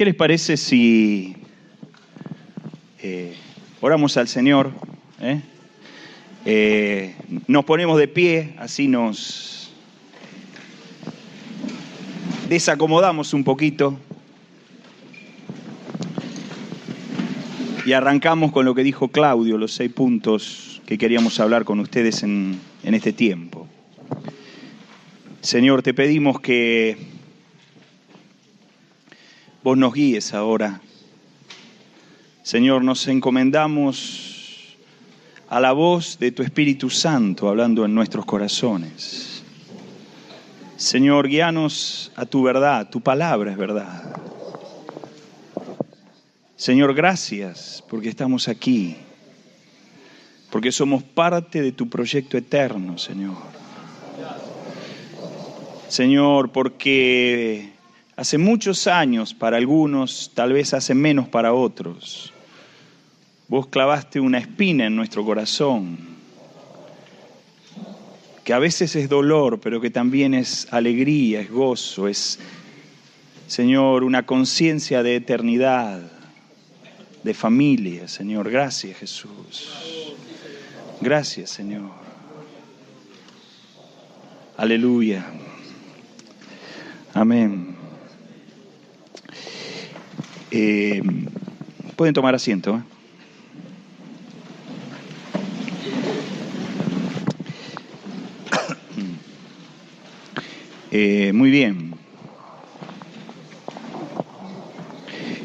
¿Qué les parece si oramos al Señor? Nos ponemos de pie, así nos desacomodamos un poquito y arrancamos con lo que dijo Claudio, los 6 puntos que queríamos hablar con ustedes en este tiempo. Señor, te pedimos que vos nos guíes ahora. Señor, nos encomendamos a la voz de tu Espíritu Santo hablando en nuestros corazones. Señor, guíanos a tu verdad, tu palabra es verdad. Señor, gracias porque estamos aquí, porque somos parte de tu proyecto eterno, Señor. Señor, porque hace muchos años para algunos, tal vez hace menos para otros, vos clavaste una espina en nuestro corazón, que a veces es dolor, pero que también es alegría, es gozo, es, Señor, una conciencia de eternidad, de familia, Señor. Gracias, Jesús. Gracias, Señor. Aleluya. Amén. Pueden tomar asiento. Muy bien.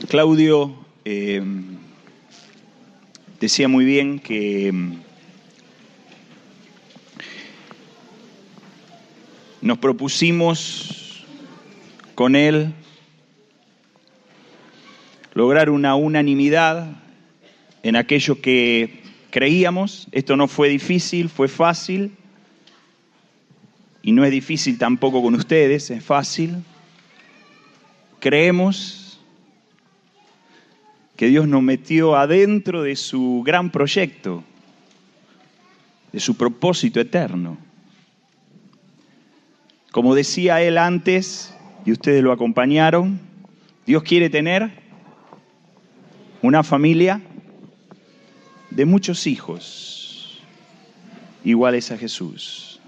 Claudio decía muy bien que nos propusimos con él lograr una unanimidad en aquello que creíamos. Esto no fue difícil, fue fácil. Y no es difícil tampoco con ustedes, es fácil. Creemos que Dios nos metió adentro de su gran proyecto, de su propósito eterno. Como decía él antes, y ustedes lo acompañaron, Dios quiere tener una familia de muchos hijos, iguales a Jesús.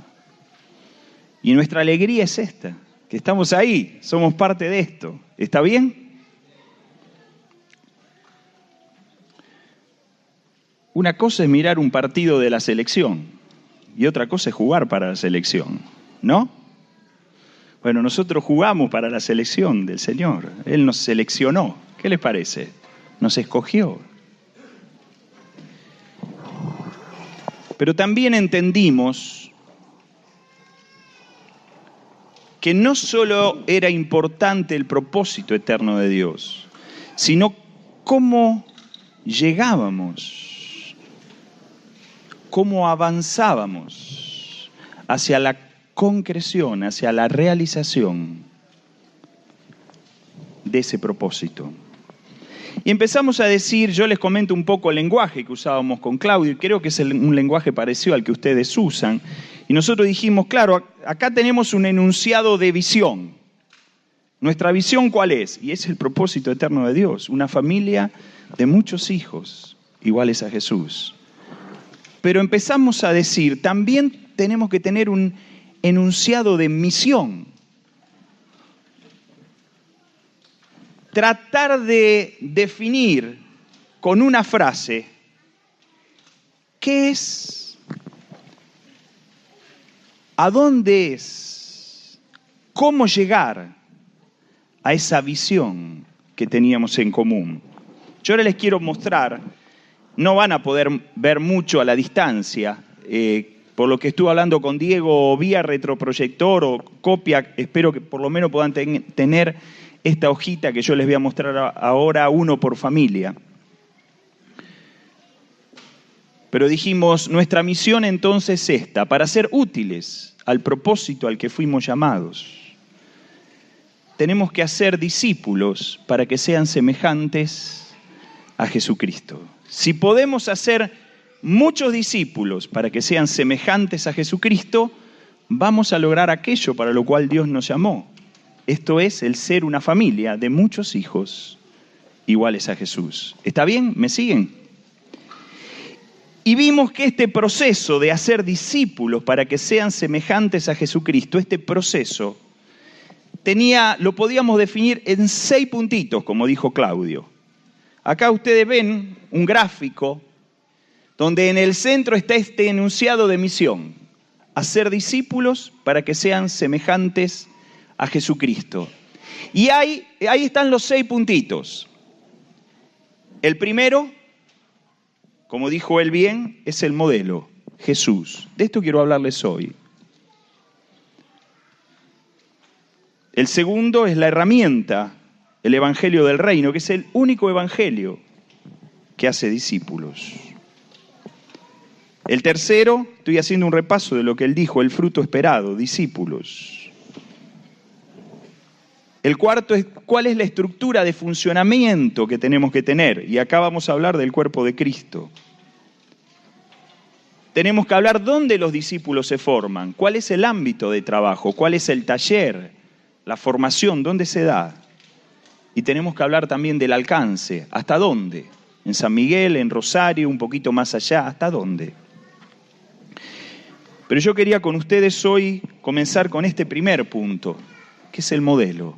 Y nuestra alegría es esta, que estamos ahí, somos parte de esto. ¿Está bien? Una cosa es mirar un partido de la selección y otra cosa es jugar para la selección, ¿no? Bueno, nosotros jugamos para la selección del Señor. Él nos seleccionó. ¿Qué les parece? Nos escogió. Pero también entendimos que no solo era importante el propósito eterno de Dios, sino cómo llegábamos, cómo avanzábamos hacia la concreción, hacia la realización de ese propósito. Y empezamos a decir, yo les comento un poco el lenguaje que usábamos con Claudio, y creo que es un lenguaje parecido al que ustedes usan. Y nosotros dijimos, claro, acá tenemos un enunciado de visión. ¿Nuestra visión cuál es? Y es el propósito eterno de Dios, una familia de muchos hijos iguales a Jesús. Pero empezamos a decir, también tenemos que tener un enunciado de misión. Tratar de definir con una frase qué es, a dónde es, cómo llegar a esa visión que teníamos en común. Yo ahora les quiero mostrar, no van a poder ver mucho a la distancia, por lo que estuve hablando con Diego vía retroproyector o copia, espero que por lo menos puedan tener esta hojita que yo les voy a mostrar ahora, uno por familia. Pero dijimos, nuestra misión entonces es esta, para ser útiles al propósito al que fuimos llamados. Tenemos que hacer discípulos para que sean semejantes a Jesucristo. Si podemos hacer muchos discípulos para que sean semejantes a Jesucristo, vamos a lograr aquello para lo cual Dios nos llamó. Esto es el ser una familia de muchos hijos iguales a Jesús. ¿Está bien? ¿Me siguen? Y vimos que este proceso de hacer discípulos para que sean semejantes a Jesucristo, este proceso lo podíamos definir en 6 puntitos, como dijo Claudio. Acá ustedes ven un gráfico donde en el centro está este enunciado de misión: hacer discípulos para que sean semejantes a Jesucristo. Y ahí están los 6 puntitos. El primero, como dijo él bien, es el modelo, Jesús. De esto quiero hablarles hoy. El segundo es la herramienta, el Evangelio del Reino, que es el único evangelio que hace discípulos. El tercero, estoy haciendo un repaso de lo que él dijo, el fruto esperado, discípulos. El cuarto es cuál es la estructura de funcionamiento que tenemos que tener. Y acá vamos a hablar del cuerpo de Cristo. Tenemos que hablar dónde los discípulos se forman, cuál es el ámbito de trabajo, cuál es el taller, la formación, dónde se da. Y tenemos que hablar también del alcance, ¿hasta dónde? En San Miguel, en Rosario, un poquito más allá, ¿hasta dónde? Pero yo quería con ustedes hoy comenzar con este primer punto, que es el modelo.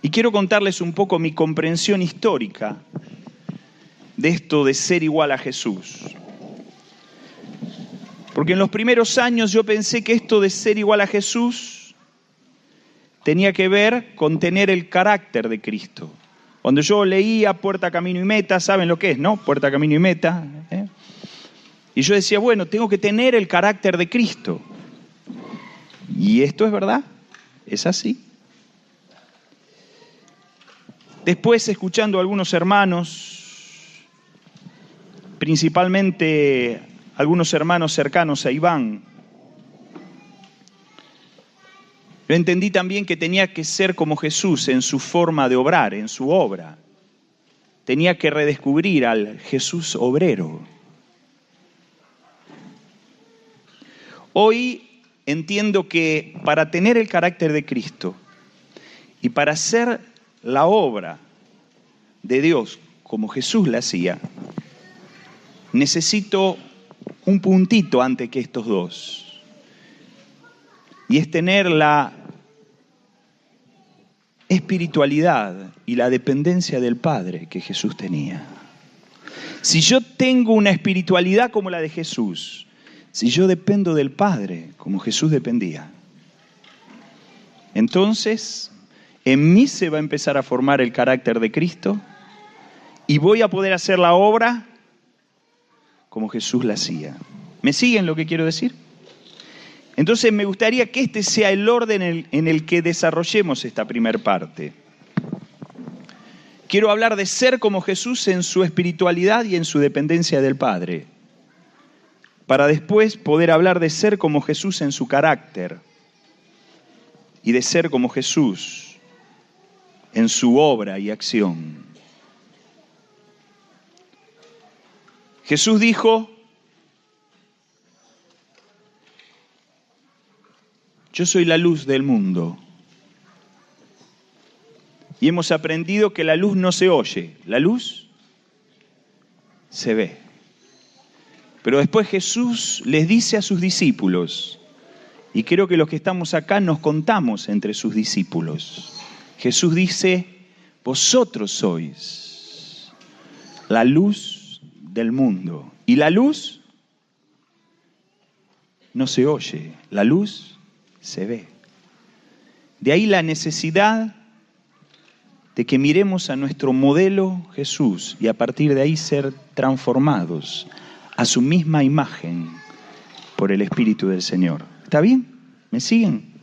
Y quiero contarles un poco mi comprensión histórica de esto de ser igual a Jesús. Porque en los primeros años yo pensé que esto de ser igual a Jesús tenía que ver con tener el carácter de Cristo. Cuando yo leía Puerta, Camino y Meta, ¿saben lo que es, no? Puerta, Camino y Meta. Y yo decía, bueno, tengo que tener el carácter de Cristo. ¿Y esto es verdad? ¿Es así? Después, escuchando a algunos hermanos, principalmente algunos hermanos cercanos a Iván, yo entendí también que tenía que ser como Jesús en su forma de obrar, en su obra. Tenía que redescubrir al Jesús obrero. Hoy entiendo que para tener el carácter de Cristo y para hacer la obra de Dios como Jesús la hacía, necesito un puntito antes que estos dos. Y es tener la espiritualidad y la dependencia del Padre que Jesús tenía. Si yo tengo una espiritualidad como la de Jesús, si yo dependo del Padre como Jesús dependía, entonces en mí se va a empezar a formar el carácter de Cristo y voy a poder hacer la obra como Jesús la hacía. ¿Me siguen lo que quiero decir? Entonces me gustaría que este sea el orden en el que desarrollemos esta primera parte. Quiero hablar de ser como Jesús en su espiritualidad y en su dependencia del Padre, para después poder hablar de ser como Jesús en su carácter y de ser como Jesús en su obra y acción. Jesús dijo: yo soy la luz del mundo. Y hemos aprendido que la luz no se oye, la luz se ve. Pero después Jesús les dice a sus discípulos, y creo que los que estamos acá nos contamos entre sus discípulos. Jesús dice: vosotros sois la luz del mundo. Y la luz no se oye, la luz se ve. De ahí la necesidad de que miremos a nuestro modelo Jesús y a partir de ahí ser transformados a su misma imagen por el Espíritu del Señor. ¿Está bien? ¿Me siguen?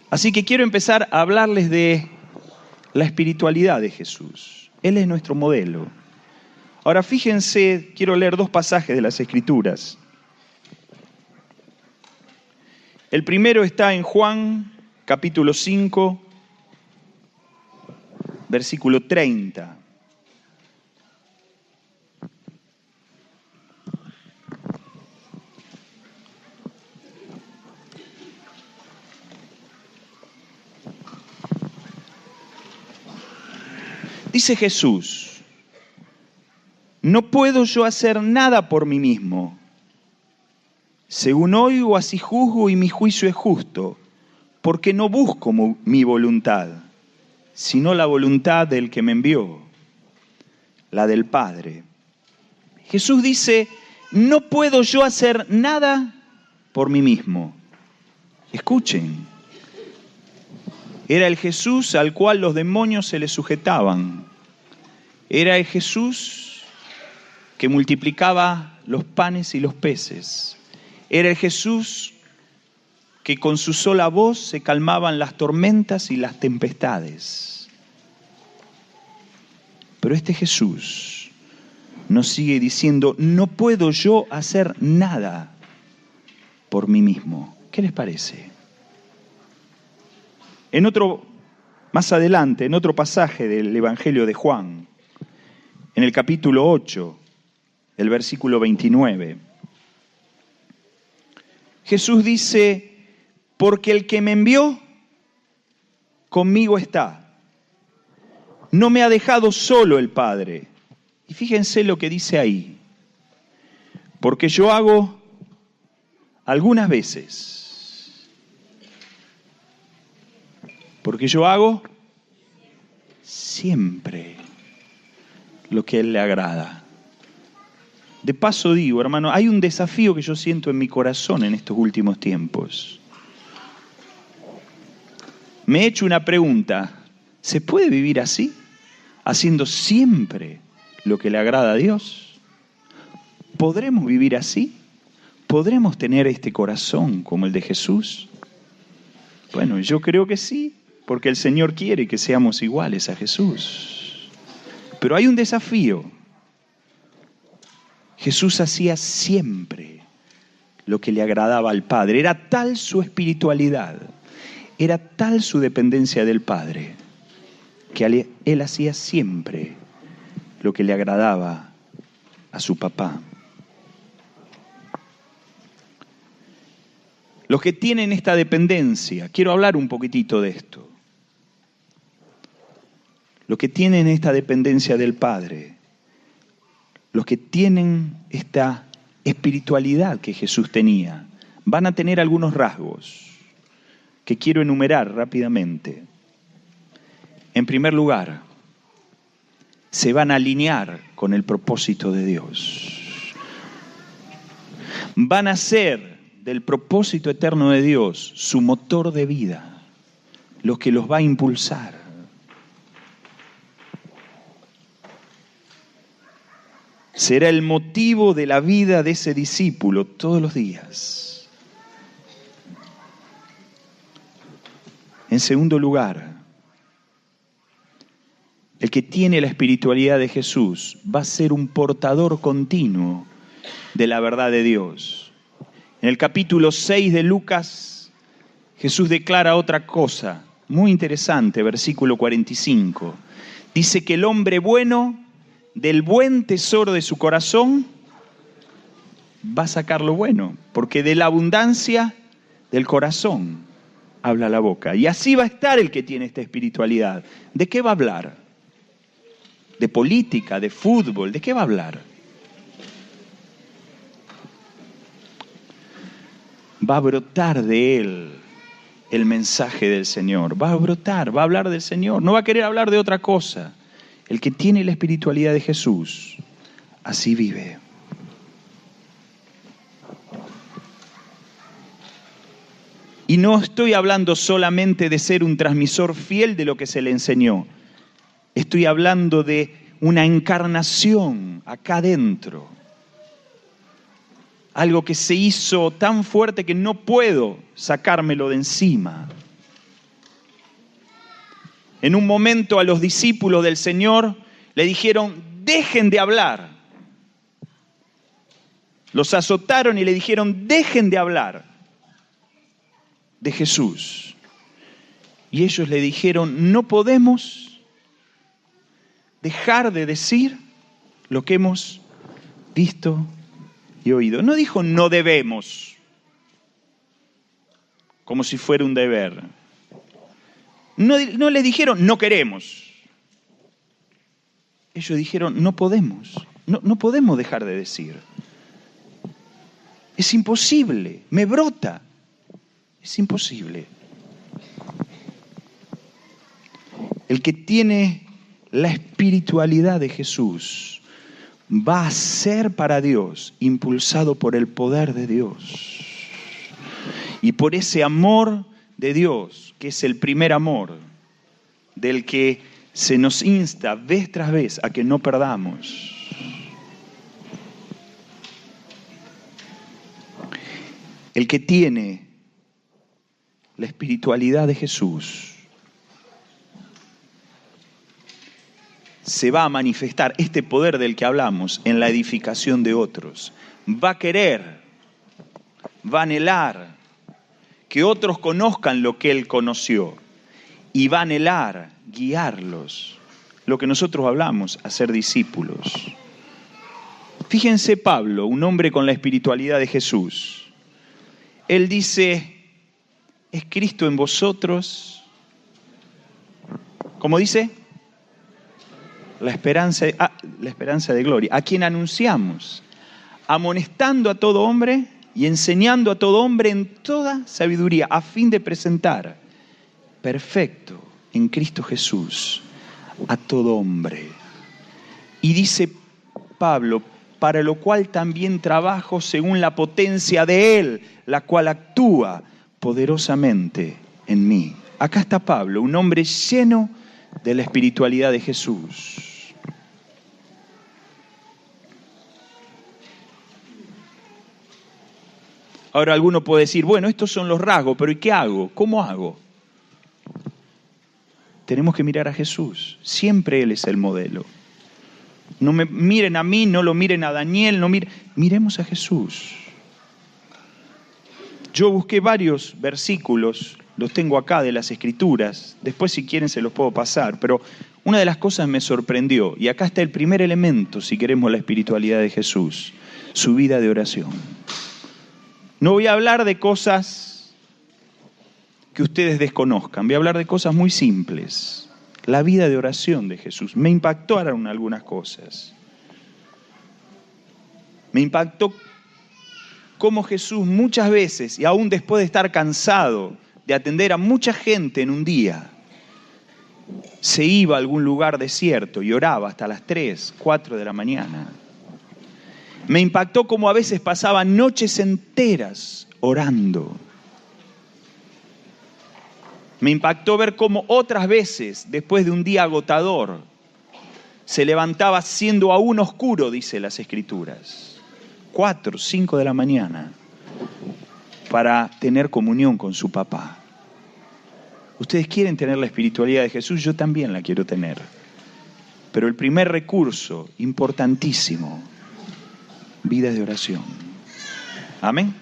Así que quiero empezar a hablarles de la espiritualidad de Jesús. Él es nuestro modelo. Ahora fíjense, quiero leer 2 pasajes de las Escrituras. El primero está en Juan, capítulo 5, versículo 30. Dice Jesús, no puedo yo hacer nada por mí mismo. Según oigo, así juzgo y mi juicio es justo, porque no busco mi voluntad, sino la voluntad del que me envió, la del Padre. Jesús dice, no puedo yo hacer nada por mí mismo. Escuchen, era el Jesús al cual los demonios se le sujetaban. Era el Jesús que multiplicaba los panes y los peces. Era el Jesús que con su sola voz se calmaban las tormentas y las tempestades. Pero este Jesús nos sigue diciendo, no puedo yo hacer nada por mí mismo. ¿Qué les parece? Más adelante, en otro pasaje del Evangelio de Juan, en el capítulo 8, el versículo 29, Jesús dice, porque el que me envió, conmigo está. No me ha dejado solo el Padre. Y fíjense lo que dice ahí. Porque yo hago algunas veces. Porque yo hago siempre lo que a Él le agrada. De paso digo, hermano, hay un desafío que yo siento en mi corazón en estos últimos tiempos. Me he hecho una pregunta, ¿se puede vivir así? Haciendo siempre lo que le agrada a Dios. ¿Podremos vivir así? ¿Podremos tener este corazón como el de Jesús? Bueno, yo creo que sí, porque el Señor quiere que seamos iguales a Jesús. Pero hay un desafío. Jesús hacía siempre lo que le agradaba al Padre. Era tal su espiritualidad, era tal su dependencia del Padre, que Él hacía siempre lo que le agradaba a su papá. Los que tienen esta dependencia, quiero hablar un poquitito de esto. Los que tienen esta dependencia del Padre, los que tienen esta espiritualidad que Jesús tenía, van a tener algunos rasgos que quiero enumerar rápidamente. En primer lugar, se van a alinear con el propósito de Dios. Van a ser del propósito eterno de Dios su motor de vida, lo que los va a impulsar. Será el motivo de la vida de ese discípulo todos los días. En segundo lugar, el que tiene la espiritualidad de Jesús va a ser un portador continuo de la verdad de Dios. En el capítulo 6 de Lucas, Jesús declara otra cosa muy interesante, versículo 45. Dice que el hombre bueno, del buen tesoro de su corazón, va a sacar lo bueno, porque de la abundancia del corazón habla la boca. Y así va a estar el que tiene esta espiritualidad. ¿De qué va a hablar? ¿De política, de fútbol? ¿De qué va a hablar? Va a brotar de él el mensaje del Señor. Va a brotar, va a hablar del Señor. No va a querer hablar de otra cosa. El que tiene la espiritualidad de Jesús, así vive. Y no estoy hablando solamente de ser un transmisor fiel de lo que se le enseñó. Estoy hablando de una encarnación acá adentro. Algo que se hizo tan fuerte que no puedo sacármelo de encima. En un momento a los discípulos del Señor le dijeron, dejen de hablar. Los azotaron y le dijeron, dejen de hablar de Jesús. Y ellos le dijeron, no podemos dejar de decir lo que hemos visto y oído. No dijo no debemos, como si fuera un deber. No le dijeron no queremos. ellos dijeron, no podemos dejar de decir. Es imposible, me brota, es imposible. El que tiene la espiritualidad de Jesús va a ser para Dios impulsado por el poder de Dios. Y por ese amor de Dios, que es el primer amor, del que se nos insta vez tras vez a que no perdamos. El que tiene la espiritualidad de Jesús se va a manifestar este poder del que hablamos en la edificación de otros. Va a querer, va a anhelar que otros conozcan lo que Él conoció y va a anhelar guiarlos, lo que nosotros hablamos, a ser discípulos. Fíjense Pablo, un hombre con la espiritualidad de Jesús. Él dice, ¿es Cristo en vosotros? ¿Cómo dice? La esperanza de gloria, a quien anunciamos, amonestando a todo hombre y enseñando a todo hombre en toda sabiduría, a fin de presentar perfecto en Cristo Jesús a todo hombre. Y dice Pablo, para lo cual también trabajo según la potencia de Él, la cual actúa poderosamente en mí. Acá está Pablo, un hombre lleno de la espiritualidad de Jesús. Ahora alguno puede decir, bueno, estos son los rasgos, pero ¿y qué hago? ¿Cómo hago? Tenemos que mirar a Jesús. Siempre Él es el modelo. No me miren a mí, no lo miren a Daniel, miremos a Jesús. Yo busqué varios versículos, los tengo acá de las Escrituras, después si quieren se los puedo pasar, pero una de las cosas me sorprendió, y acá está el primer elemento, si queremos la espiritualidad de Jesús, su vida de oración. No voy a hablar de cosas que ustedes desconozcan, voy a hablar de cosas muy simples. La vida de oración de Jesús. Me impactaron algunas cosas. Me impactó cómo Jesús muchas veces, y aún después de estar cansado de atender a mucha gente en un día, se iba a algún lugar desierto y oraba hasta las 3, 4 de la mañana. Me impactó cómo a veces pasaba noches enteras orando. Me impactó ver cómo otras veces, después de un día agotador, se levantaba siendo aún oscuro, dice las Escrituras, 4, 5 de la mañana, para tener comunión con su papá. Ustedes quieren tener la espiritualidad de Jesús, yo también la quiero tener. Pero el primer recurso, importantísimo, vida de oración. Amén.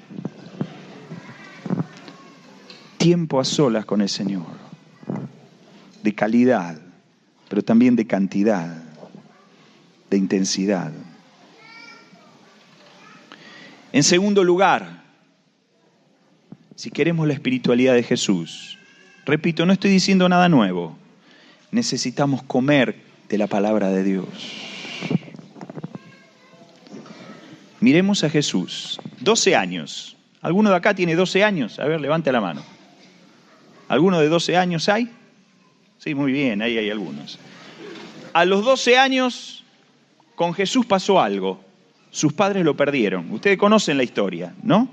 Tiempo a solas con el Señor, de calidad, pero también de cantidad, de intensidad. En segundo lugar, si queremos la espiritualidad de Jesús, repito, no estoy diciendo nada nuevo, necesitamos comer de la palabra de Dios. Miremos a Jesús, 12 años. ¿Alguno de acá tiene 12 años? A ver, levante la mano. ¿Alguno de 12 años hay? Sí, muy bien, ahí hay algunos. A los 12 años, con Jesús pasó algo. Sus padres lo perdieron. Ustedes conocen la historia, ¿no?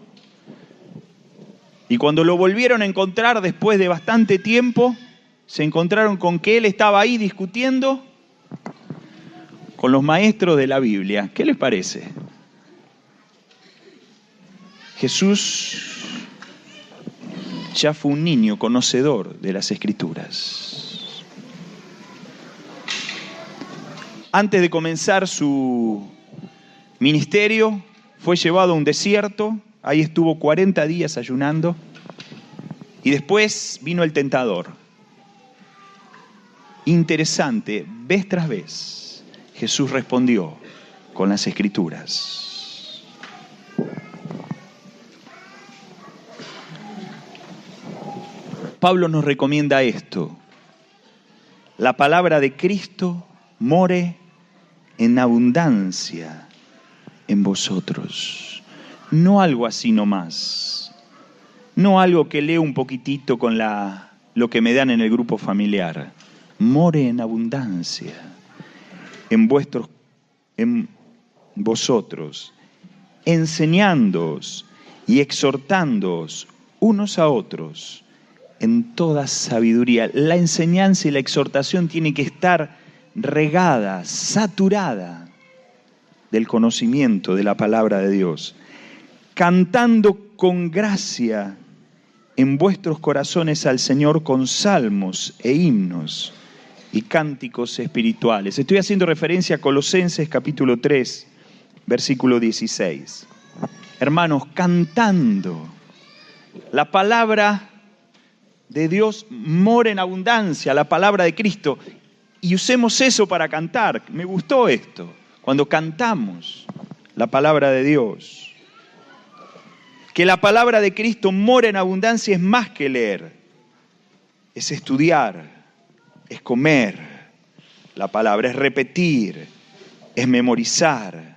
Y cuando lo volvieron a encontrar después de bastante tiempo, se encontraron con que él estaba ahí discutiendo con los maestros de la Biblia. ¿Qué les parece? Jesús ya fue un niño conocedor de las Escrituras. Antes de comenzar su ministerio, fue llevado a un desierto, ahí estuvo 40 días ayunando, y después vino el tentador. Interesante, vez tras vez, Jesús respondió con las Escrituras. Pablo nos recomienda esto. La palabra de Cristo more en abundancia en vosotros. No algo así nomás. No algo que leo un poquitito con lo que me dan en el grupo familiar. More en abundancia en vosotros, enseñándoos y exhortándoos unos a otros en toda sabiduría. La enseñanza y la exhortación tiene que estar regada, saturada del conocimiento de la palabra de Dios, cantando con gracia en vuestros corazones al Señor con salmos e himnos y cánticos espirituales. Estoy haciendo referencia a Colosenses capítulo 3, versículo 16. Hermanos, cantando. La palabra de Dios mora en abundancia, la palabra de Cristo. Y usemos eso para cantar. Me gustó esto. Cuando cantamos la palabra de Dios. Que la palabra de Cristo mora en abundancia es más que leer. Es estudiar, es comer la palabra, es repetir, es memorizar,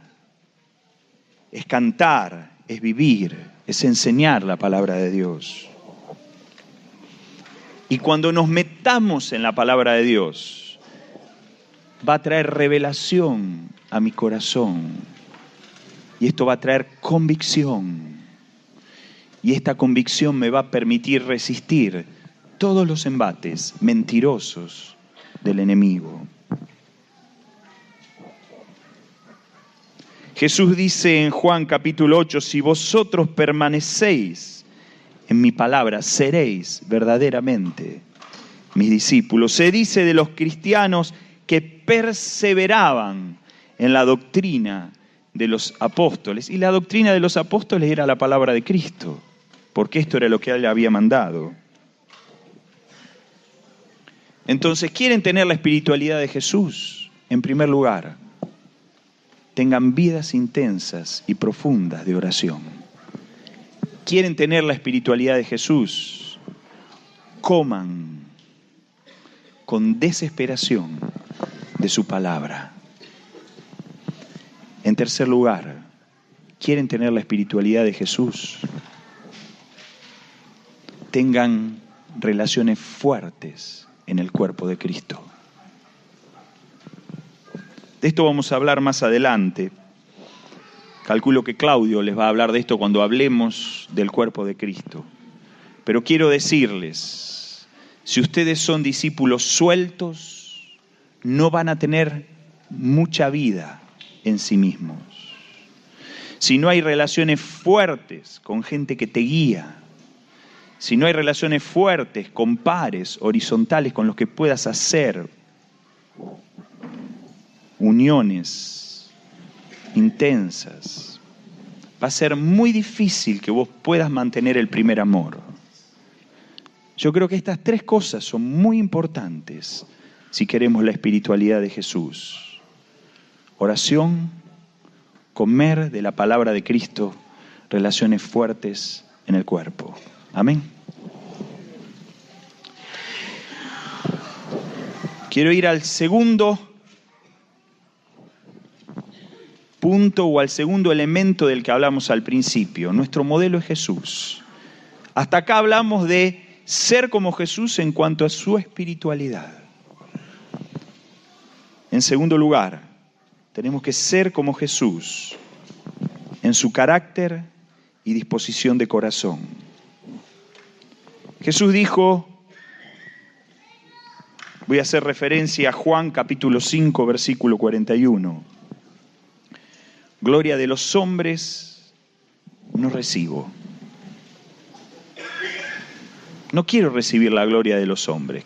es cantar, es vivir, es enseñar la palabra de Dios. Y cuando nos metamos en la palabra de Dios, va a traer revelación a mi corazón. Y esto va a traer convicción. Y esta convicción me va a permitir resistir todos los embates mentirosos del enemigo. Jesús dice en Juan capítulo 8, si vosotros permanecéis en mi palabra, seréis verdaderamente mis discípulos. Se dice de los cristianos que perseveraban en la doctrina de los apóstoles. Y la doctrina de los apóstoles era la palabra de Cristo, porque esto era lo que Él había mandado. Entonces, ¿quieren tener la espiritualidad de Jesús? En primer lugar, tengan vidas intensas y profundas de oración. ¿Quieren tener la espiritualidad de Jesús? Coman con desesperación de su palabra. En tercer lugar, ¿quieren tener la espiritualidad de Jesús? Tengan relaciones fuertes en el cuerpo de Cristo. De esto vamos a hablar más adelante. Calculo que Claudio les va a hablar de esto cuando hablemos del cuerpo de Cristo. Pero quiero decirles, si ustedes son discípulos sueltos, no van a tener mucha vida en sí mismos. Si no hay relaciones fuertes con gente que te guía, si no hay relaciones fuertes con pares horizontales con los que puedas hacer uniones intensas, va a ser muy difícil que vos puedas mantener el primer amor. Yo creo que estas tres cosas son muy importantes si queremos la espiritualidad de Jesús. Oración, comer de la palabra de Cristo, relaciones fuertes en el cuerpo. Amén. Quiero ir al segundo punto o al segundo elemento del que hablamos al principio. Nuestro modelo es Jesús. Hasta acá hablamos de ser como Jesús en cuanto a su espiritualidad. En segundo lugar, tenemos que ser como Jesús en su carácter y disposición de corazón. Jesús dijo, voy a hacer referencia a Juan capítulo 5, versículo 41. Gloria de los hombres no recibo. No quiero recibir la gloria de los hombres.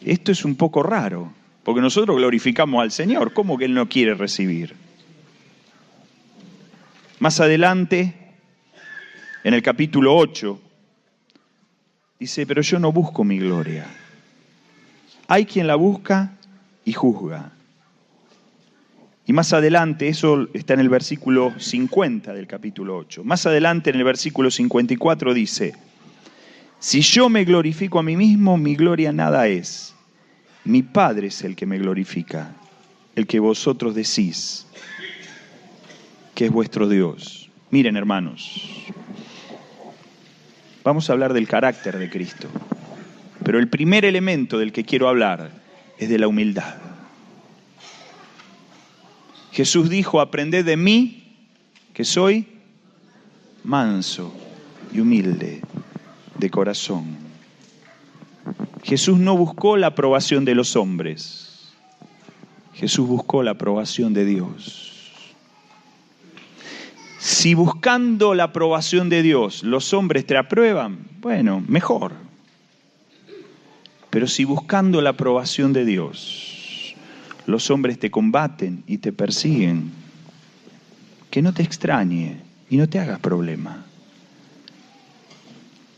Esto es un poco raro, porque nosotros glorificamos al Señor. ¿Cómo que Él no quiere recibir? Más adelante, en el capítulo 8, dice, pero yo no busco mi gloria. Hay quien la busca y juzga. Y más adelante, eso está en el versículo 50 del capítulo 8. Más adelante, en el versículo 54, dice, si yo me glorifico a mí mismo, mi gloria nada es. Mi Padre es el que me glorifica, el que vosotros decís que es vuestro Dios. Miren, hermanos, vamos a hablar del carácter de Cristo, pero el primer elemento del que quiero hablar es de la humildad. Jesús dijo: aprended de mí, que soy manso y humilde de corazón. Jesús no buscó la aprobación de los hombres. Jesús buscó la aprobación de Dios. Si buscando la aprobación de Dios los hombres te aprueban, bueno, mejor. Pero si buscando la aprobación de Dios los hombres te combaten y te persiguen, que no te extrañe y no te hagas problema.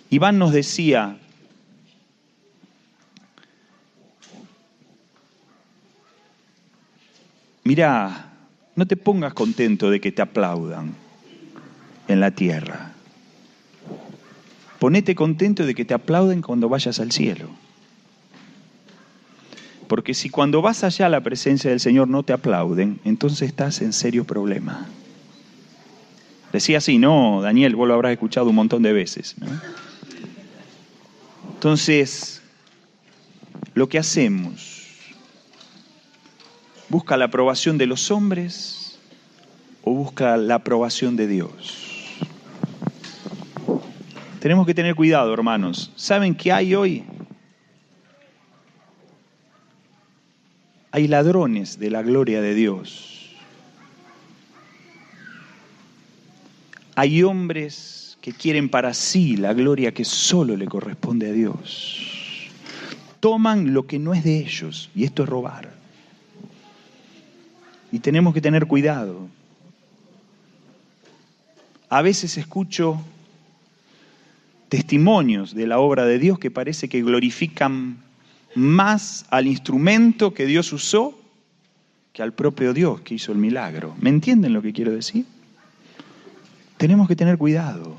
Iván nos decía: mirá, no te pongas contento de que te aplaudan en la tierra. Ponete contento de que te aplauden cuando vayas al cielo. Porque si cuando vas allá a la presencia del Señor no te aplauden, entonces estás en serio problema. Decía así, ¿no, Daniel? Vos lo habrás escuchado un montón de veces, ¿no? Entonces, lo que hacemos, ¿busca la aprobación de los hombres o busca la aprobación de Dios? Tenemos que tener cuidado, hermanos. ¿Saben qué hay hoy? Hay ladrones de la gloria de Dios. Hay hombres que quieren para sí la gloria que solo le corresponde a Dios. Toman lo que no es de ellos, y esto es robar. Y tenemos que tener cuidado. A veces escucho testimonios de la obra de Dios que parece que glorifican más al instrumento que Dios usó que al propio Dios que hizo el milagro. ¿Me entienden lo que quiero decir? Tenemos que tener cuidado.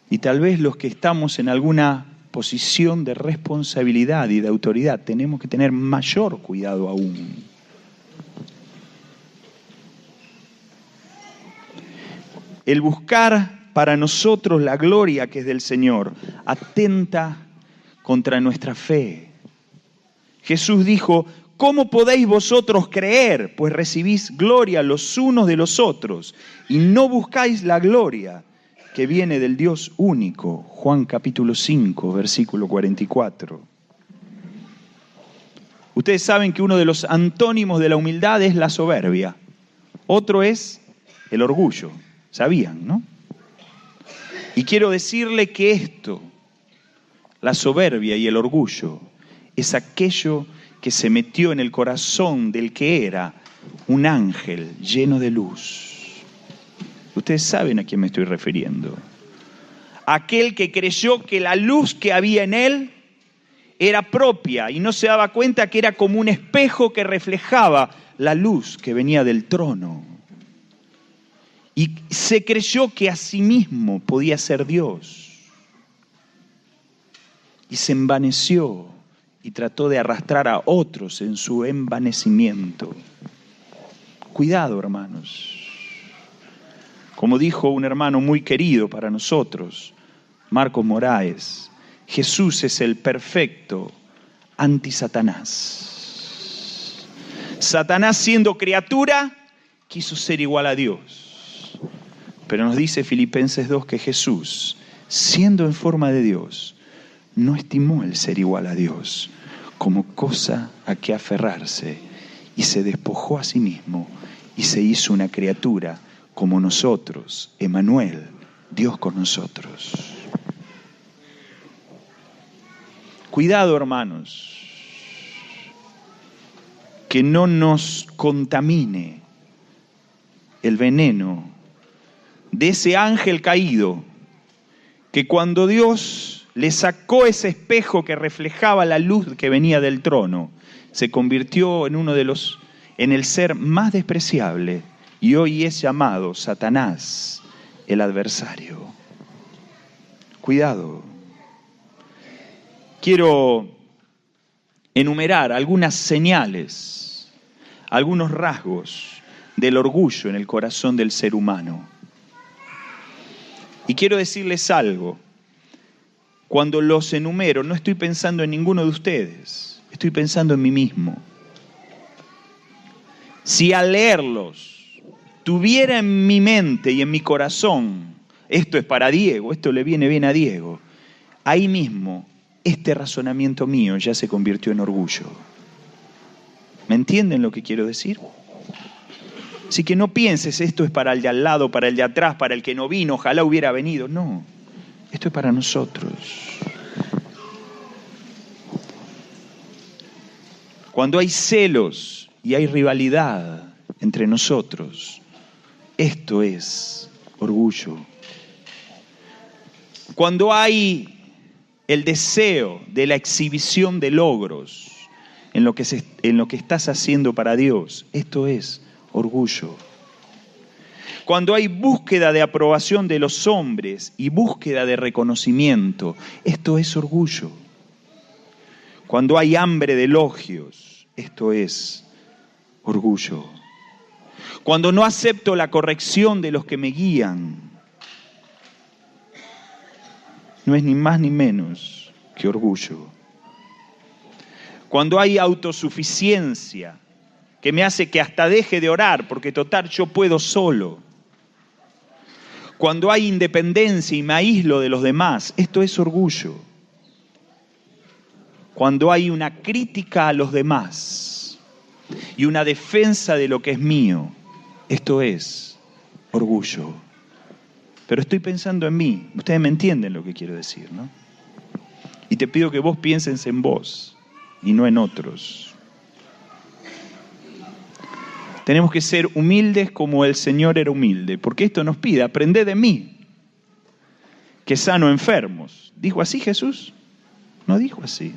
Y tal vez los que estamos en alguna posición de responsabilidad y de autoridad tenemos que tener mayor cuidado aún. El buscar para nosotros la gloria que es del Señor atenta contra nuestra fe. Jesús dijo: ¿cómo podéis vosotros creer? Pues recibís gloria los unos de los otros y no buscáis la gloria que viene del Dios único. Juan capítulo 5, versículo 44. Ustedes saben que uno de los antónimos de la humildad es la soberbia. Otro es el orgullo. ¿Sabían, no? Y quiero decirle que esto, la soberbia y el orgullo, es aquello que se metió en el corazón del que era un ángel lleno de luz. Ustedes saben a quién me estoy refiriendo. Aquel que creyó que la luz que había en él era propia y no se daba cuenta que era como un espejo que reflejaba la luz que venía del trono. Y se creyó que a sí mismo podía ser Dios. Y se envaneció y trató de arrastrar a otros en su envanecimiento. Cuidado, hermanos. Como dijo un hermano muy querido para nosotros, Marcos Moraes, Jesús es el perfecto anti-Satanás. Satanás, siendo criatura, quiso ser igual a Dios. Pero nos dice Filipenses 2 que Jesús, siendo en forma de Dios, no estimó el ser igual a Dios como cosa a que aferrarse, y se despojó a sí mismo y se hizo una criatura como nosotros, Emmanuel, Dios con nosotros. Cuidado, hermanos, que no nos contamine el veneno de ese ángel caído, que cuando Dios le sacó ese espejo que reflejaba la luz que venía del trono, se convirtió en en el ser más despreciable, y hoy es llamado Satanás, el adversario. Cuidado. Quiero enumerar algunas señales, algunos rasgos del orgullo en el corazón del ser humano. Y quiero decirles algo. Cuando los enumero, no estoy pensando en ninguno de ustedes, estoy pensando en mí mismo. Si al leerlos tuviera en mi mente y en mi corazón, esto es para Diego, esto le viene bien a Diego, ahí mismo este razonamiento mío ya se convirtió en orgullo. ¿Me entienden lo que quiero decir? Así que no pienses esto es para el de al lado, para el de atrás, para el que no vino, ojalá hubiera venido. No, esto es para nosotros. Cuando hay celos y hay rivalidad entre nosotros, esto es orgullo. Cuando hay el deseo de la exhibición de logros en lo que estás haciendo para Dios, esto es orgullo. Cuando hay búsqueda de aprobación de los hombres y búsqueda de reconocimiento, esto es orgullo. Cuando hay hambre de elogios, esto es orgullo. Cuando no acepto la corrección de los que me guían, no es ni más ni menos que orgullo. Cuando hay autosuficiencia que me hace que hasta deje de orar, porque total yo puedo solo. Cuando hay independencia y me aíslo de los demás, esto es orgullo. Cuando hay una crítica a los demás y una defensa de lo que es mío, esto es orgullo. Pero estoy pensando en mí. Ustedes me entienden lo que quiero decir, ¿no? Y te pido que vos pienses en vos y no en otros. Tenemos que ser humildes como el Señor era humilde, porque esto nos pide, aprended de mí, que sano enfermos. ¿Dijo así Jesús? No dijo así.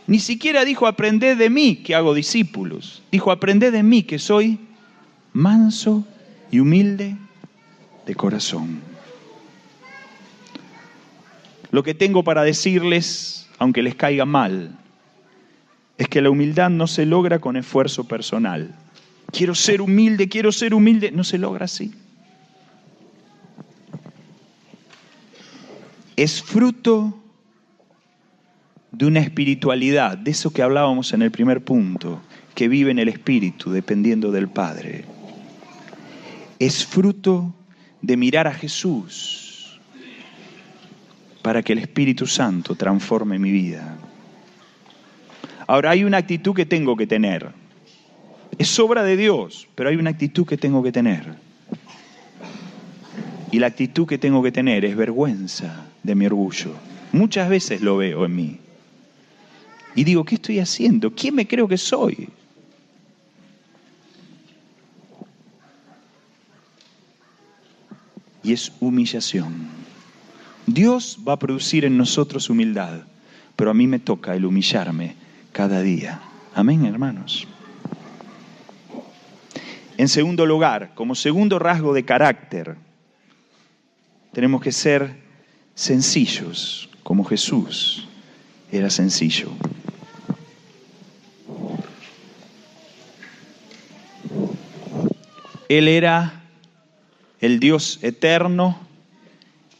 Ni siquiera dijo, aprended de mí, que hago discípulos. Dijo, aprended de mí, que soy manso y humilde de corazón. Lo que tengo para decirles, aunque les caiga mal, es que la humildad no se logra con esfuerzo personal. Quiero ser humilde, no se logra así. Es fruto de una espiritualidad, de eso que hablábamos en el primer punto, que vive en el Espíritu, dependiendo del Padre. Es fruto de mirar a Jesús para que el Espíritu Santo transforme mi vida. Ahora, hay una actitud que tengo que tener. Es obra de Dios, pero hay una actitud que tengo que tener. Y la actitud que tengo que tener es vergüenza de mi orgullo. Muchas veces lo veo en mí. Y digo, ¿qué estoy haciendo? ¿Quién me creo que soy? Y es humillación. Dios va a producir en nosotros humildad, pero a mí me toca el humillarme cada día. Amén, hermanos. En segundo lugar, como segundo rasgo de carácter, tenemos que ser sencillos, como Jesús era sencillo. Él era el Dios eterno,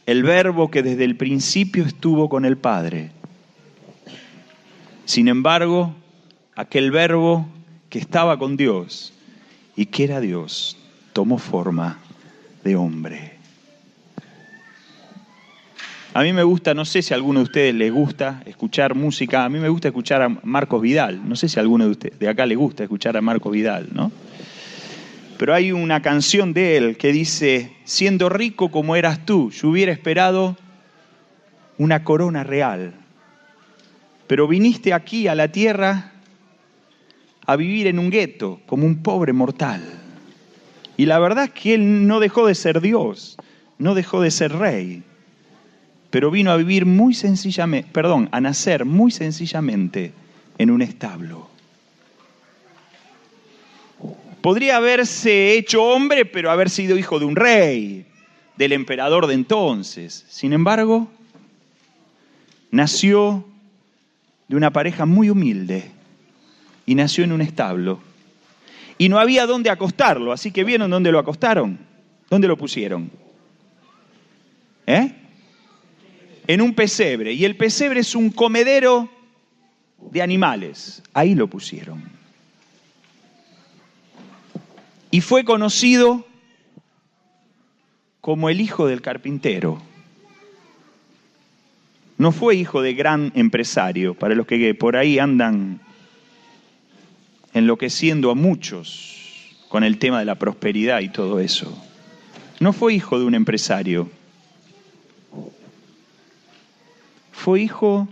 el Verbo que desde el principio estuvo con el Padre. Sin embargo, aquel Verbo que estaba con Dios y que era Dios, tomó forma de hombre. A mí me gusta, no sé si a alguno de ustedes les gusta escuchar música, a mí me gusta escuchar a Marcos Vidal, no sé si a alguno de ustedes de acá le gusta escuchar a Marcos Vidal, ¿no? Pero hay una canción de él que dice, siendo rico como eras tú, yo hubiera esperado una corona real, pero viniste aquí a la tierra a vivir en un gueto como un pobre mortal. Y la verdad es que él no dejó de ser Dios, no dejó de ser rey, pero vino a vivir muy sencillamente, a nacer muy sencillamente en un establo. Podría haberse hecho hombre, pero haber sido hijo de un rey, del emperador de entonces. Sin embargo, nació de una pareja muy humilde y nació en un establo. Y no había dónde acostarlo, así que ¿vieron dónde lo acostaron? ¿Dónde lo pusieron? En un pesebre. Y el pesebre es un comedero de animales. Ahí lo pusieron. Y fue conocido como el hijo del carpintero. No fue hijo de gran empresario, para los que por ahí andan enloqueciendo a muchos con el tema de la prosperidad y todo eso. No fue hijo de un empresario. Fue hijo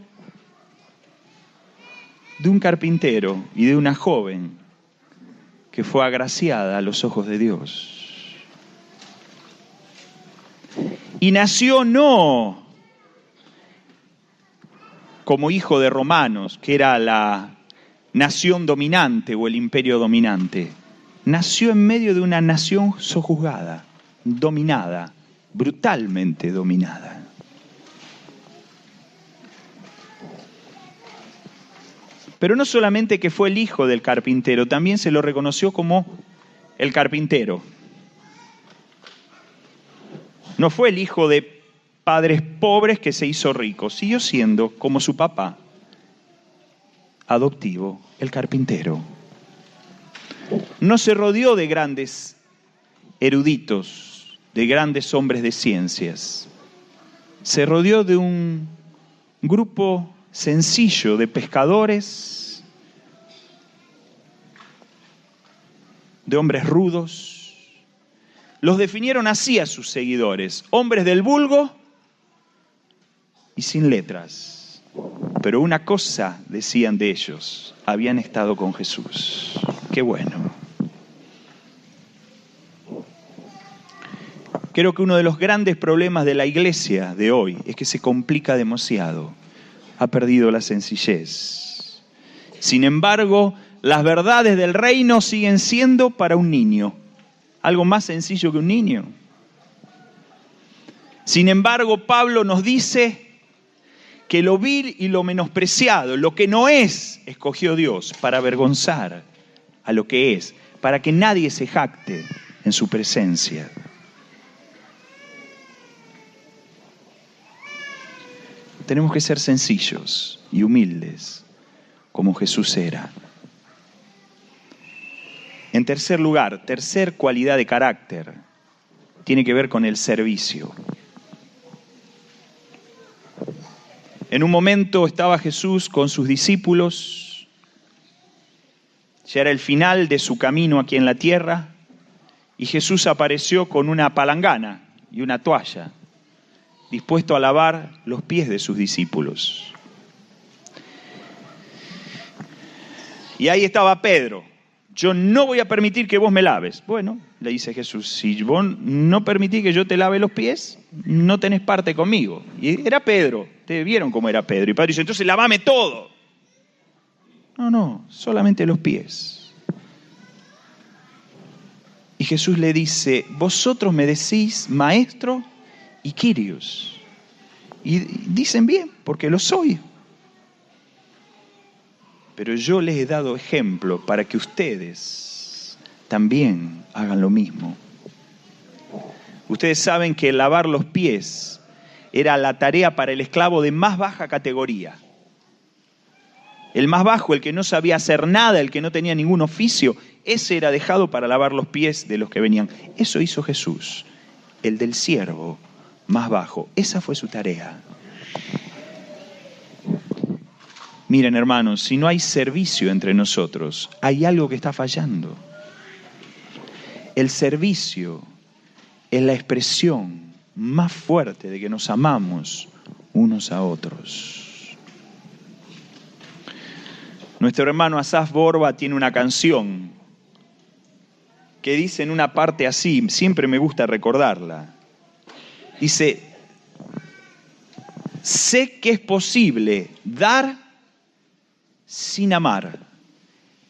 de un carpintero y de una joven que fue agraciada a los ojos de Dios. Y nació no como hijo de romanos, que era la nación dominante o el imperio dominante. Nació en medio de una nación sojuzgada, dominada, brutalmente dominada. Pero no solamente que fue el hijo del carpintero, también se lo reconoció como el carpintero. No fue el hijo de padres pobres que se hizo rico, siguió siendo, como su papá, adoptivo, el carpintero. No se rodeó de grandes eruditos, de grandes hombres de ciencias. Se rodeó de un grupo sencillo de pescadores, de hombres rudos. Los definieron así a sus seguidores: hombres del vulgo y sin letras. Pero una cosa decían de ellos: habían estado con Jesús. Qué bueno. Creo que uno de los grandes problemas de la iglesia de hoy es que se complica demasiado. Ha perdido la sencillez. Sin embargo, las verdades del reino siguen siendo para un niño. Algo más sencillo que un niño. Sin embargo, Pablo nos dice que lo vil y lo menospreciado, lo que no es, escogió Dios para avergonzar a lo que es, para que nadie se jacte en su presencia. Tenemos que ser sencillos y humildes, como Jesús era. En tercer lugar, tercer cualidad de carácter, tiene que ver con el servicio. En un momento estaba Jesús con sus discípulos, ya era el final de su camino aquí en la tierra, y Jesús apareció con una palangana y una toalla, dispuesto a lavar los pies de sus discípulos. Y ahí estaba Pedro: yo no voy a permitir que vos me laves. Bueno, le dice Jesús, si vos no permitís que yo te lave los pies, no tenés parte conmigo. Y era Pedro, ustedes vieron cómo era Pedro. Y Pedro dice, entonces lavame todo. No, solamente los pies. Y Jesús le dice, vosotros me decís maestro y Kyrios. Y dicen bien, porque lo soy. Pero yo les he dado ejemplo para que ustedes también hagan lo mismo. Ustedes saben que lavar los pies era la tarea para el esclavo de más baja categoría. El más bajo, el que no sabía hacer nada, el que no tenía ningún oficio, ese era dejado para lavar los pies de los que venían. Eso hizo Jesús, el del siervo más bajo. Esa fue su tarea. Miren, hermanos, si no hay servicio entre nosotros, hay algo que está fallando. El servicio es la expresión más fuerte de que nos amamos unos a otros. Nuestro hermano Asaf Borba tiene una canción que dice en una parte así, siempre me gusta recordarla. Dice, sé que es posible dar sin amar,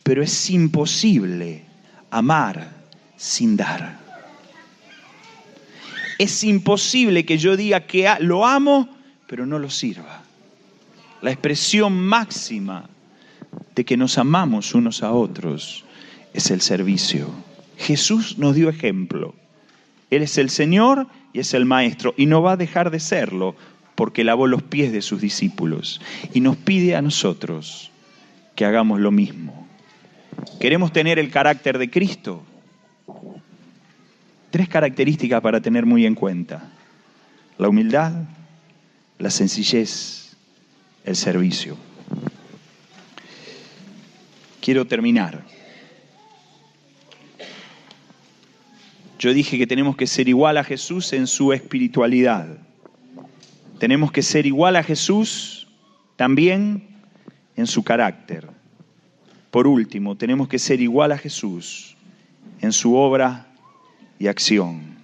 pero es imposible amar sin dar. Es imposible que yo diga que lo amo, pero no lo sirva. La expresión máxima de que nos amamos unos a otros es el servicio. Jesús nos dio ejemplo. Él es el Señor y es el Maestro, y no va a dejar de serlo porque lavó los pies de sus discípulos. Y nos pide a nosotros que hagamos lo mismo. ¿Queremos tener el carácter de Cristo? 3 características para tener muy en cuenta: la humildad, la sencillez, el servicio. Quiero terminar. Yo dije que tenemos que ser igual a Jesús en su espiritualidad. Tenemos que ser igual a Jesús también en su carácter. Por último, tenemos que ser igual a Jesús en su obra y acción.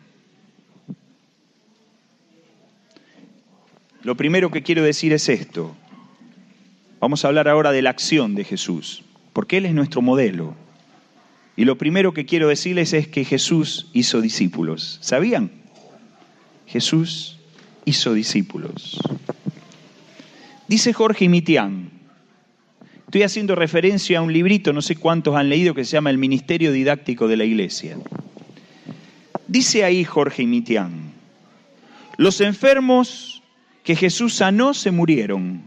Lo primero que quiero decir es esto. Vamos a hablar ahora de la acción de Jesús, porque Él es nuestro modelo. Y lo primero que quiero decirles es que Jesús hizo discípulos. ¿Sabían? Jesús hizo discípulos. Dice Jorge Mitián, estoy haciendo referencia a un librito, no sé cuántos han leído, que se llama El Ministerio Didáctico de la Iglesia. Dice ahí Jorge Mitián, los enfermos que Jesús sanó se murieron.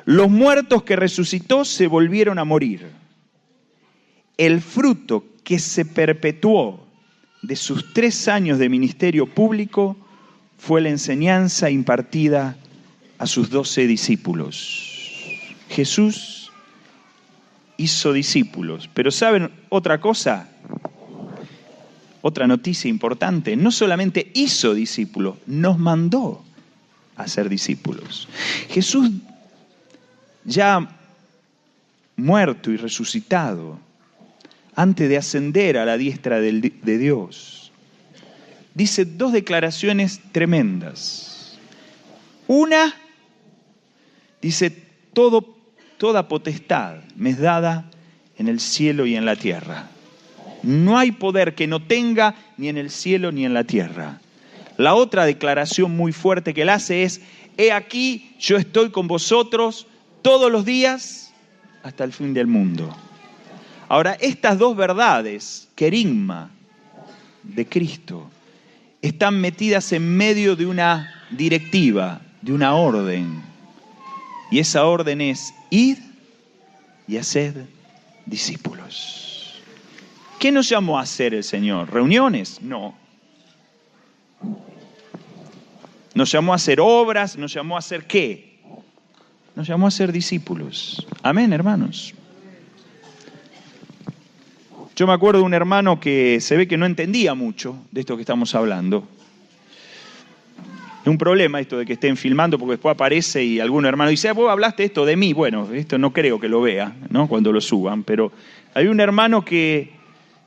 Los muertos que resucitó se volvieron a morir. El fruto que se perpetuó de sus 3 años de ministerio público fue la enseñanza impartida a sus 12 discípulos. Jesús hizo discípulos, pero ¿saben otra cosa? Otra noticia importante, no solamente hizo discípulos, nos mandó a ser discípulos. Jesús, ya muerto y resucitado, antes de ascender a la diestra de Dios, dice 2 declaraciones tremendas. Una, dice, toda potestad me es dada en el cielo y en la tierra. No hay poder que no tenga ni en el cielo ni en la tierra. La otra declaración muy fuerte que él hace es, he aquí, yo estoy con vosotros todos los días hasta el fin del mundo. Ahora, estas 2 verdades, querigma de Cristo, están metidas en medio de una directiva, de una orden. Y esa orden es, id y haced discípulos. ¿Qué nos llamó a hacer el Señor? ¿Reuniones? No. Nos llamó a hacer obras, nos llamó a hacer ¿qué? Nos llamó a ser discípulos. Amén, hermanos. Yo me acuerdo de un hermano que se ve que no entendía mucho de esto que estamos hablando. Es un problema esto de que estén filmando, porque después aparece y algún hermano dice, vos hablaste esto de mí. Bueno, esto no creo que lo vea, ¿no? Cuando lo suban, pero hay un hermano que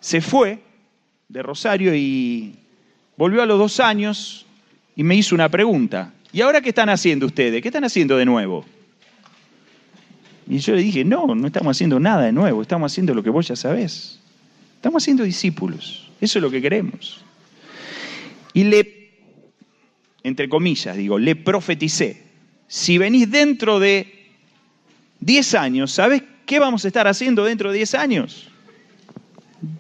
se fue de Rosario y volvió a los 2 años y me hizo una pregunta. ¿Y ahora qué están haciendo ustedes? ¿Qué están haciendo de nuevo? Y yo le dije, no estamos haciendo nada de nuevo, estamos haciendo lo que vos ya sabés. Estamos haciendo discípulos, eso es lo que queremos. Y entre comillas digo, le profeticé, si venís dentro de 10 años, ¿sabés qué vamos a estar haciendo dentro de 10 años?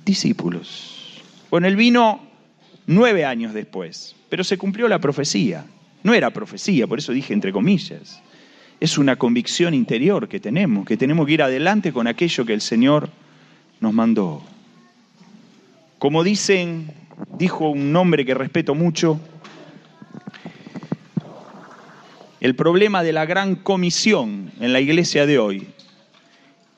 Discípulos. Bueno, él vino 9 años después, pero se cumplió la profecía. No era profecía, por eso dije entre comillas. Es una convicción interior que tenemos que ir adelante con aquello que el Señor nos mandó. Como dijo un hombre que respeto mucho, el problema de la gran comisión en la iglesia de hoy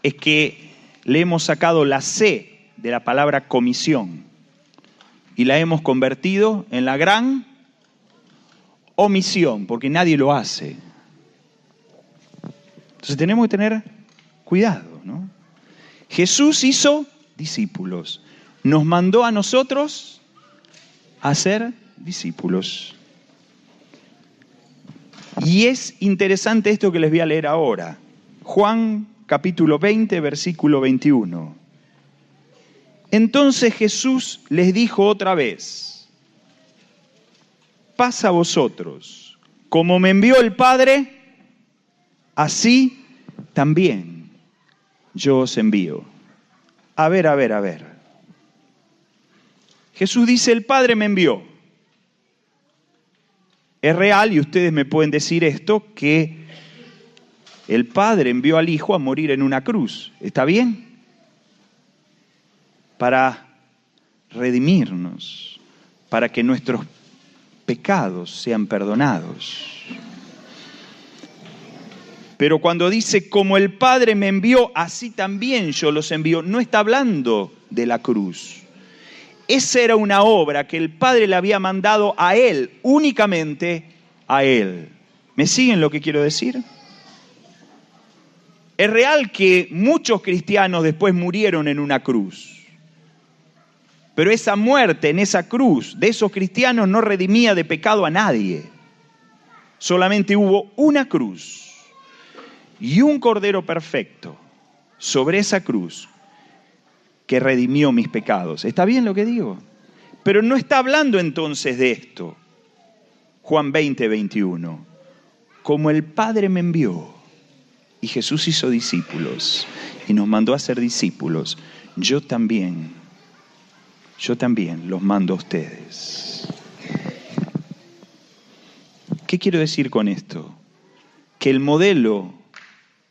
es que le hemos sacado la C de la palabra comisión y la hemos convertido en la gran omisión, porque nadie lo hace. Entonces tenemos que tener cuidado, ¿no? Jesús hizo discípulos. Nos mandó a nosotros a ser discípulos. Y es interesante esto que les voy a leer ahora. Juan capítulo 20, versículo 21. Entonces Jesús les dijo otra vez, paz a vosotros, como me envió el Padre, así también yo os envío. A ver. Jesús dice, el Padre me envió. Es real, y ustedes me pueden decir esto, que el Padre envió al Hijo a morir en una cruz. ¿Está bien? Para redimirnos, para que nuestros pecados sean perdonados. Pero cuando dice, como el Padre me envió, así también yo los envío, no está hablando de la cruz. Esa era una obra que el Padre le había mandado a Él, únicamente a Él. ¿Me siguen lo que quiero decir? Es real que muchos cristianos después murieron en una cruz. Pero esa muerte en esa cruz de esos cristianos no redimía de pecado a nadie. Solamente hubo una cruz y un cordero perfecto sobre esa cruz que redimió mis pecados. ¿Está bien lo que digo? Pero no está hablando entonces de esto. Juan 20, 21. Como el Padre me envió y Jesús hizo discípulos y nos mandó a ser discípulos, yo también los mando a ustedes. ¿Qué quiero decir con esto? Que el modelo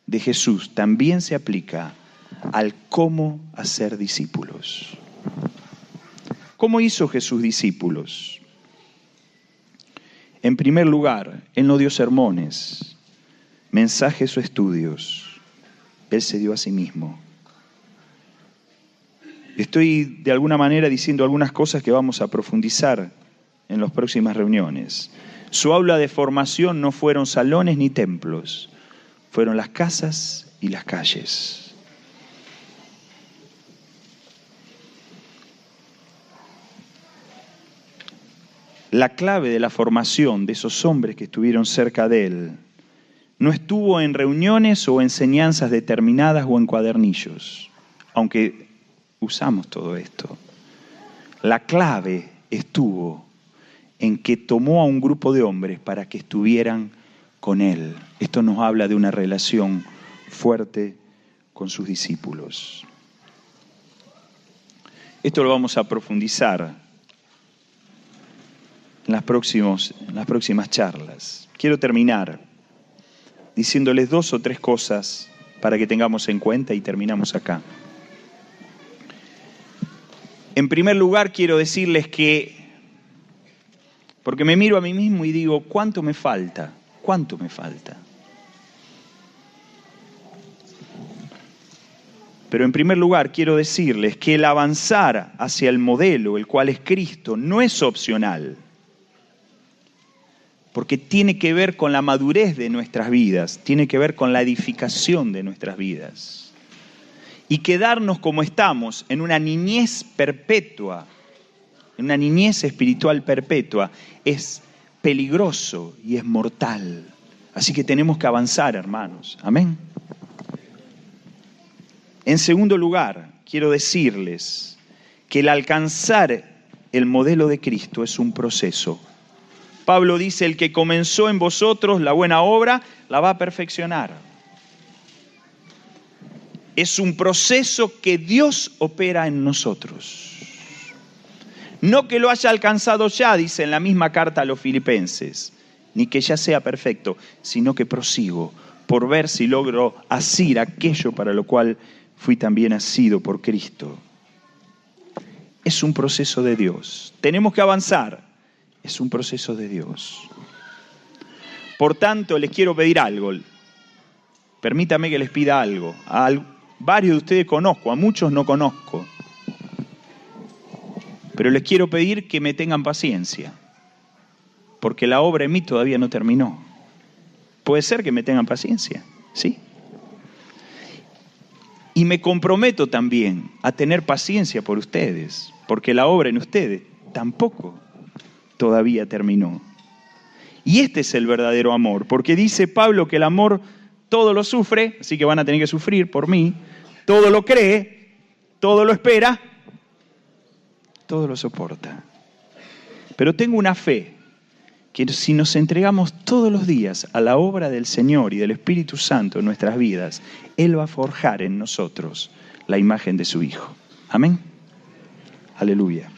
de Jesús también se aplica al cómo hacer discípulos. ¿Cómo hizo Jesús discípulos? En primer lugar, Él no dio sermones, mensajes o estudios. Él se dio a sí mismo. Estoy de alguna manera diciendo algunas cosas que vamos a profundizar en las próximas reuniones. Su aula de formación no fueron salones ni templos, fueron las casas y las calles. La clave de la formación de esos hombres que estuvieron cerca de Él no estuvo en reuniones o enseñanzas determinadas o en cuadernillos, aunque usamos todo esto. La clave estuvo en que tomó a un grupo de hombres para que estuvieran con Él. Esto nos habla de una relación fuerte con sus discípulos. Esto lo vamos a profundizar en las próximas charlas. Quiero terminar diciéndoles 2 o 3 cosas para que tengamos en cuenta y terminamos acá. En primer lugar, quiero decirles que, porque me miro a mí mismo y digo, ¿cuánto me falta? ¿Cuánto me falta? Pero en primer lugar, quiero decirles que el avanzar hacia el modelo, el cual es Cristo, no es opcional, porque tiene que ver con la madurez de nuestras vidas, tiene que ver con la edificación de nuestras vidas. Y quedarnos como estamos en una niñez perpetua, en una niñez espiritual perpetua, es peligroso y es mortal. Así que tenemos que avanzar, hermanos. Amén. En segundo lugar, quiero decirles que el alcanzar el modelo de Cristo es un proceso. Pablo dice, el que comenzó en vosotros la buena obra, la va a perfeccionar. Es un proceso que Dios opera en nosotros. No que lo haya alcanzado ya, dice en la misma carta a los Filipenses, ni que ya sea perfecto, sino que prosigo por ver si logro asir aquello para lo cual fui también asido por Cristo. Es un proceso de Dios. Tenemos que avanzar. Es un proceso de Dios. Por tanto, les quiero pedir algo. Permítame que les pida algo. A varios de ustedes conozco, a muchos no conozco. Pero les quiero pedir que me tengan paciencia, porque la obra en mí todavía no terminó. Puede ser que me tengan paciencia, ¿sí? Y me comprometo también a tener paciencia por ustedes, porque la obra en ustedes tampoco todavía terminó. Y este es el verdadero amor, porque dice Pablo que el amor todo lo sufre, así que van a tener que sufrir por mí, todo lo cree, todo lo espera, todo lo soporta. Pero tengo una fe que si nos entregamos todos los días a la obra del Señor y del Espíritu Santo en nuestras vidas, Él va a forjar en nosotros la imagen de su Hijo. Amén. Aleluya.